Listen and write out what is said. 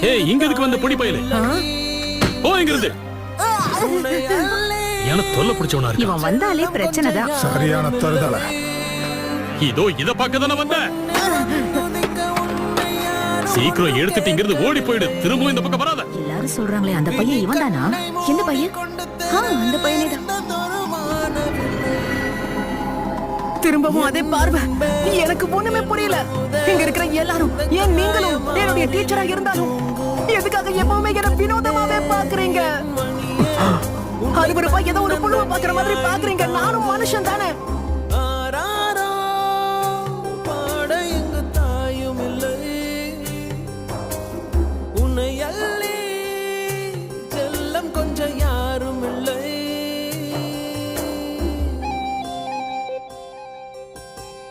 ஏய், இங்க எதுக்கு வந்த பொடி பயலே? போ இங்க இருந்து. எனக்கு தொல்லை பிடிச்சவனா இருக்கு. இவன் வந்தாலே பிரச்சனை தான். சரியான தருதலை. இதோ இத பார்க்க தானே வந்த. சீக்கிரம் எடுத்துட்டு இங்க இருந்து ஓடி போயிடு. திரும்பவும் இந்த பக்கம் வராத. எல்லாரும் சொல்றாங்களே அந்த பையன் இவன் தானா? எந்த பையன்? அந்த பையனே தான். திரும்பவும் அதே பார்வை. எனக்கு ஒண்ணுமே புரியல. இங்க இருக்கிற எல்லாரும், ஏன் நீங்களும் என்னுடைய டீச்சரா இருந்தாலும் எதுக்காக எப்பவுமே என்ன வினோதமாவே பாக்குறீங்க? அது ஒரு ஏதோ ஒரு புழுவை பாக்குற மாதிரி பாக்குறீங்க. நானும் மனுஷன் தானே.